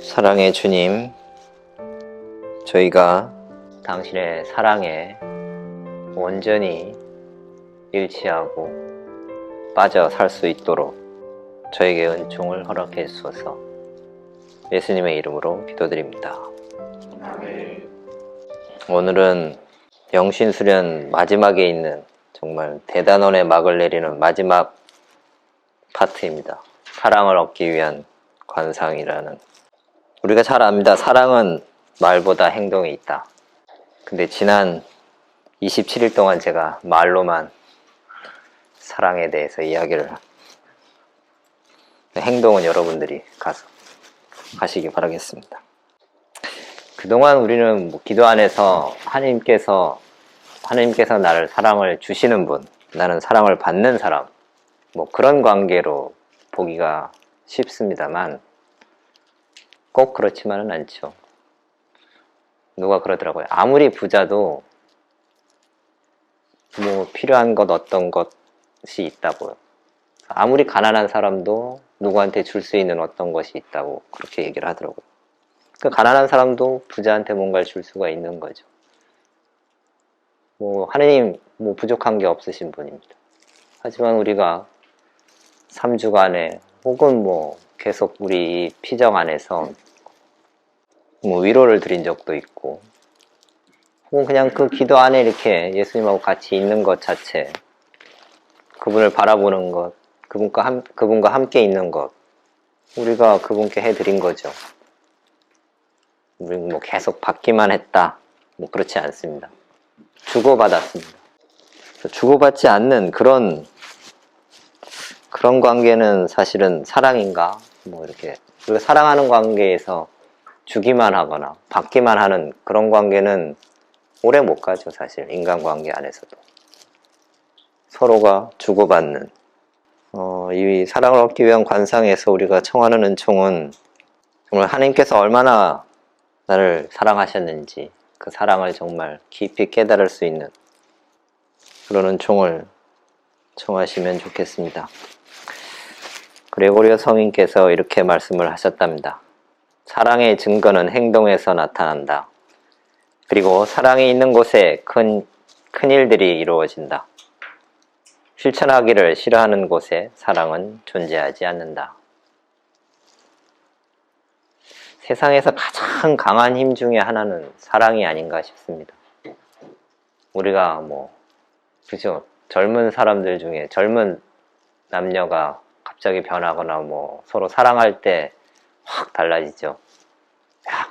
사랑의 주님, 저희가 당신의 사랑에 온전히 일치하고 빠져 살 수 있도록 저에게 은총을 허락해 주소서. 예수님의 이름으로 기도드립니다. 오늘은 영신수련 마지막에 있는 정말 대단원의 막을 내리는 마지막 파트입니다. 사랑을 얻기 위한 관상이라는. 우리가 잘 압니다. 사랑은 말보다 행동이 있다. 근데 지난 27일 동안 제가 말로만 사랑에 대해서 이야기를, 행동은 여러분들이 가서 하시기 바라겠습니다. 그동안 우리는 기도 안에서 하나님께서 나를 사랑을 주시는 분, 나는 사랑을 받는 사람, 그런 관계로 보기가 쉽습니다만 꼭 그렇지만은 않죠. 누가 그러더라고요. 아무리 부자도 필요한 것 어떤 것이 있다고요. 아무리 가난한 사람도 누구한테 줄 수 있는 어떤 것이 있다고 그렇게 얘기를 하더라고요. 그 가난한 사람도 부자한테 뭔가를 줄 수가 있는 거죠. 하느님 부족한 게 없으신 분입니다. 하지만 우리가 3주간에 혹은 계속 우리 피정 안에서 위로를 드린 적도 있고, 혹은 그냥 그 기도 안에 이렇게 예수님하고 같이 있는 것 자체, 그분을 바라보는 것, 그분과 함께 있는 것, 우리가 그분께 해드린 거죠. 우리 계속 받기만 했다, 그렇지 않습니다. 주고받았습니다. 주고받지 않는 그런 관계는 사실은 사랑인가? 이렇게 우리가 사랑하는 관계에서 주기만 하거나 받기만 하는 그런 관계는 오래 못 가죠. 사실 인간관계 안에서도 서로가 주고받는 이 사랑을 얻기 위한 관상에서 우리가 청하는 은총은 정말 하나님께서 얼마나 나를 사랑하셨는지 그 사랑을 정말 깊이 깨달을 수 있는 그런 은총을 청하시면 좋겠습니다. 그레고리오 성인께서 이렇게 말씀을 하셨답니다. 사랑의 증거는 행동에서 나타난다. 그리고 사랑이 있는 곳에 큰 일들이 이루어진다. 실천하기를 싫어하는 곳에 사랑은 존재하지 않는다. 세상에서 가장 강한 힘 중에 하나는 사랑이 아닌가 싶습니다. 우리가 그죠? 젊은 사람들 중에 젊은 남녀가 갑자기 변하거나 서로 사랑할 때 확 달라지죠.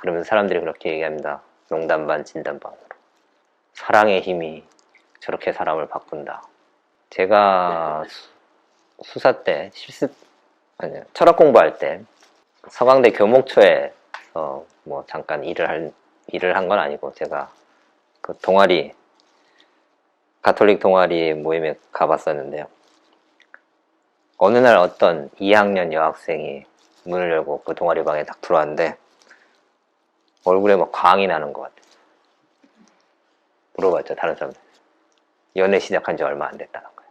그러면서 사람들이 그렇게 얘기합니다. 농담 반 진담 반으로. 사랑의 힘이 저렇게 사람을 바꾼다. 제가 수사 때 철학 공부할 때 서강대 교목초에 잠깐 일을 한 건 아니고, 제가 그 동아리, 가톨릭 동아리 모임에 가봤었는데요. 어느 날 어떤 2학년 여학생이 문을 열고 그 동아리 방에 딱 들어왔는데 얼굴에 광이 나는 것 같아요. 물어봤죠, 다른 사람들. 연애 시작한 지 얼마 안 됐다는 거예요.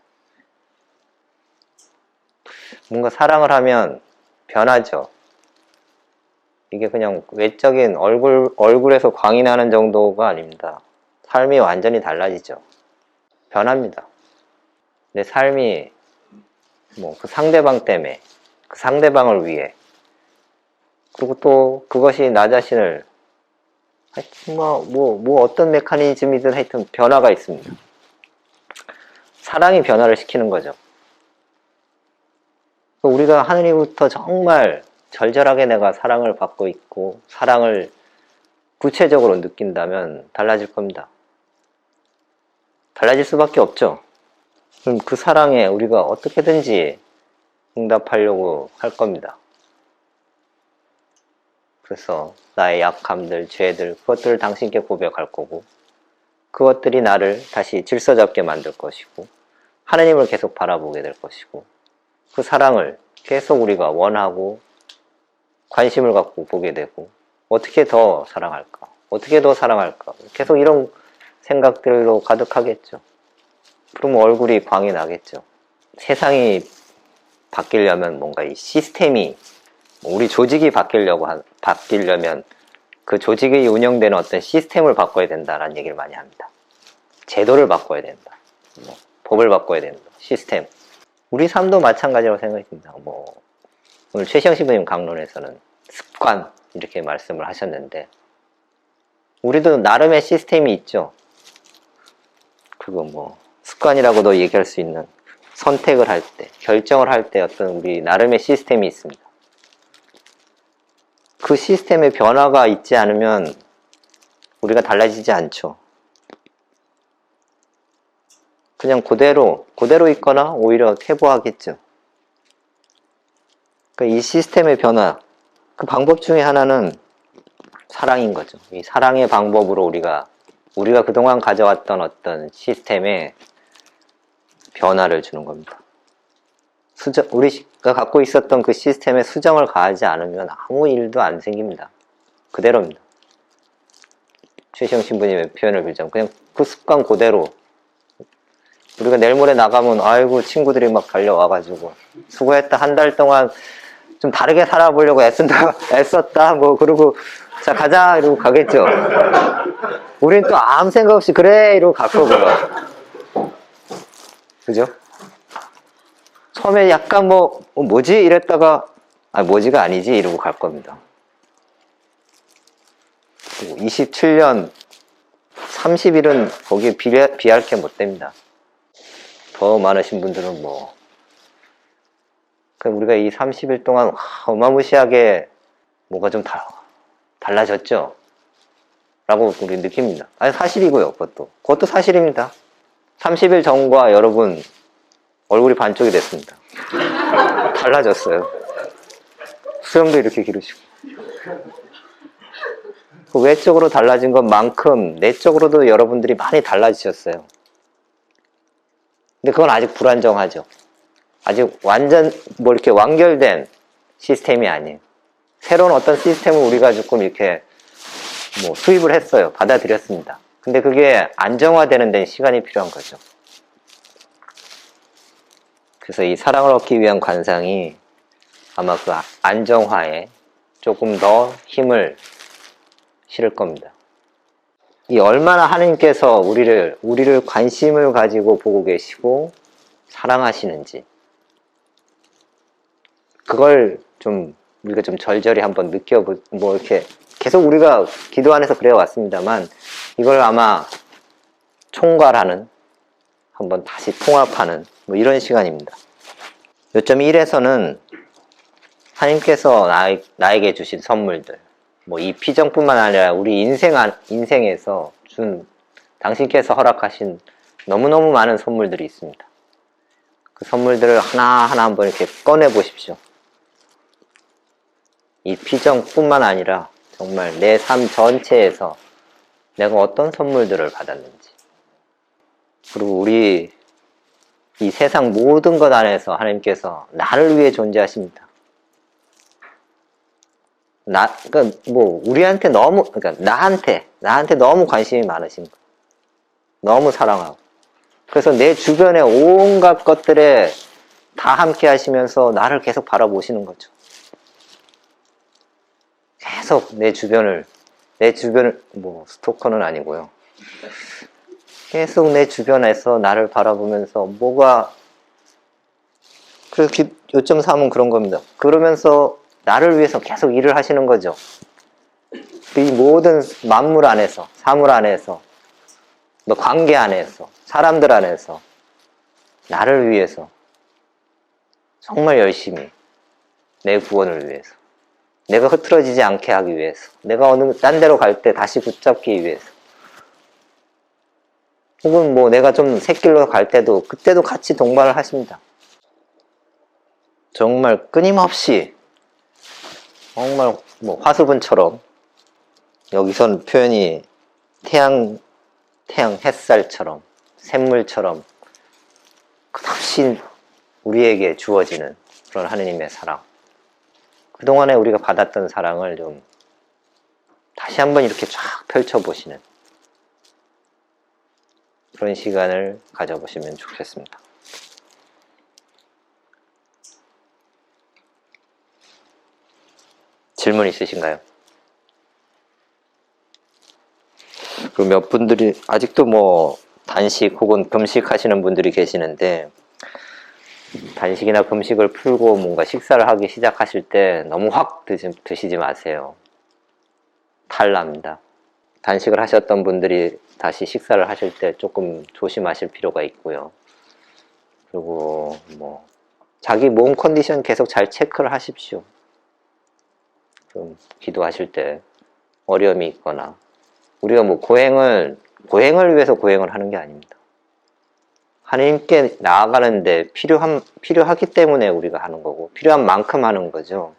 뭔가 사랑을 하면 변하죠. 이게 그냥 외적인 얼굴에서 광이 나는 정도가 아닙니다. 삶이 완전히 달라지죠. 변합니다. 내 삶이 그 상대방 때문에, 그 상대방을 위해, 그리고 또 그것이 나 자신을 하여튼 어떤 메커니즘이든 하여튼 변화가 있습니다. 사랑이 변화를 시키는 거죠. 우리가 하느님부터 정말 절절하게 내가 사랑을 받고 있고 사랑을 구체적으로 느낀다면 달라질 겁니다. 달라질 수밖에 없죠. 그럼 그 사랑에 우리가 어떻게든지 응답하려고 할 겁니다. 그래서 나의 약함들, 죄들, 그것들을 당신께 고백할 거고, 그것들이 나를 다시 질서 잡게 만들 것이고, 하나님을 계속 바라보게 될 것이고, 그 사랑을 계속 우리가 원하고 관심을 갖고 보게 되고, 어떻게 더 사랑할까? 어떻게 더 사랑할까? 계속 이런 생각들로 가득하겠죠. 그러면 얼굴이 광이 나겠죠. 세상이 바뀌려면 뭔가 이 시스템이 우리 조직이 바뀌려면 그 조직이 운영되는 어떤 시스템을 바꿔야 된다라는 얘기를 많이 합니다. 제도를 바꿔야 된다. 법을 바꿔야 된다. 시스템. 우리 삶도 마찬가지라고 생각이 듭니다. 오늘 최시영 신부님 강론에서는 습관 이렇게 말씀을 하셨는데 우리도 나름의 시스템이 있죠. 그거 습관이라고도 얘기할 수 있는 선택을 할 때, 결정을 할 때 어떤 우리 나름의 시스템이 있습니다. 그 시스템의 변화가 있지 않으면 우리가 달라지지 않죠. 그냥 그대로 있거나 오히려 퇴보하겠죠. 그러니까 이 시스템의 변화, 그 방법 중에 하나는 사랑인 거죠. 이 사랑의 방법으로 우리가 그동안 가져왔던 어떤 시스템에 변화를 주는 겁니다. 우리가 갖고 있었던 그 시스템에 수정을 가하지 않으면 아무 일도 안 생깁니다. 그대로입니다. 최시영 신부님의 표현을 빌자면 그냥 그 습관 그대로 우리가 내일 모레 나가면 아이고 친구들이 막 달려와가지고 수고했다 한 달 동안 좀 다르게 살아보려고 애썼다 그러고 자 가자 이러고 가겠죠. 우린 또 아무 생각 없이 그래 이러고 갈 거고요. 그죠? 처음에 약간 뭐지 이랬다가 뭐지가 아니지 이러고 갈 겁니다. 27년 30일은 거기에 비할 게 못 됩니다. 더 많으신 분들은 우리가 이 30일 동안 어마무시하게 뭐가 좀 달라졌죠? 라고 우리 느낍니다. 사실이고요. 그것도 사실입니다. 30일 전과 여러분 얼굴이 반쪽이 됐습니다. 달라졌어요. 수염도 이렇게 기르시고. 그 외적으로 달라진 것만큼 내적으로도 여러분들이 많이 달라지셨어요. 근데 그건 아직 불안정하죠. 아직 완전 이렇게 완결된 시스템이 아니에요. 새로운 어떤 시스템을 우리가 조금 이렇게 수입을 했어요. 받아들였습니다. 근데 그게 안정화되는 데는 시간이 필요한 거죠. 그래서 이 사랑을 얻기 위한 관상이 아마 그 안정화에 조금 더 힘을 실을 겁니다. 이 얼마나 하나님께서 우리를 관심을 가지고 보고 계시고 사랑하시는지 그걸 우리가 좀 절절히 한번 이렇게 계속 우리가 기도 안에서 그래 왔습니다만 이걸 아마 총괄하는 한번 다시 통합하는 이런 시간입니다. 요점 1에서는 하나님께서 나에게 주신 선물들 이 피정뿐만 아니라 우리 인생에서 당신께서 허락하신 너무너무 많은 선물들이 있습니다. 그 선물들을 하나하나 한번 이렇게 꺼내 보십시오. 이 피정뿐만 아니라 정말 내 삶 전체에서 내가 어떤 선물들을 받았는지 그리고 우리 이 세상 모든 것 안에서 하나님께서 나를 위해 존재하십니다. 우리한테 나한테 너무 관심이 많으신 거예요. 너무 사랑하고. 그래서 내 주변의 온갖 것들에 다 함께 하시면서 나를 계속 바라보시는 거죠. 계속 내 주변을 스토커는 아니고요. 계속 내 주변에서 나를 바라보면서 그래서 요점 3은 그런 겁니다. 그러면서 나를 위해서 계속 일을 하시는 거죠. 이 모든 만물 안에서, 사물 안에서, 관계 안에서, 사람들 안에서 나를 위해서 정말 열심히 내 구원을 위해서 내가 흐트러지지 않게 하기 위해서 내가 어느 딴 데로 갈 때 다시 붙잡기 위해서 혹은 내가 좀 샛길로 갈 때도 그때도 같이 동반을 하십니다. 정말 끊임없이 정말 화수분처럼 여기선 표현이 태양 햇살처럼 샘물처럼 끝없이 우리에게 주어지는 그런 하느님의 사랑 그동안에 우리가 받았던 사랑을 좀 다시 한번 이렇게 쫙 펼쳐보시는 그런 시간을 가져보시면 좋겠습니다. 질문 있으신가요? 그리고 몇 분들이 아직도 뭐 단식 혹은 금식 하시는 분들이 계시는데, 단식이나 금식을 풀고 뭔가 식사를 하기 시작하실 때 너무 확 드시지 마세요. 탈납니다. 단식을 하셨던 분들이 다시 식사를 하실 때 조금 조심하실 필요가 있고요. 그리고 뭐 자기 몸 컨디션 계속 잘 체크를 하십시오. 좀 기도하실 때 어려움이 있거나, 우리가 뭐 고행을 위해서 고행을 하는 게 아닙니다. 하나님께 나아가는데 필요하기 때문에 우리가 하는 거고, 필요한 만큼 하는 거죠.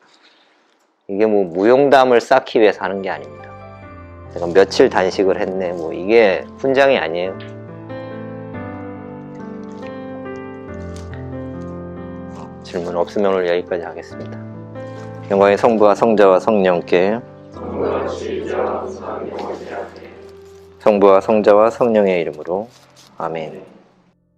이게 뭐 무용담을 쌓기 위해서 하는 게 아닙니다. 제가 며칠 단식을 했네, 뭐 이게 훈장이 아니에요. 질문 없으면 오늘 여기까지 하겠습니다. 영광의 성부와 성자와 성령께, 성부와 성자와 성령의 이름으로 아멘.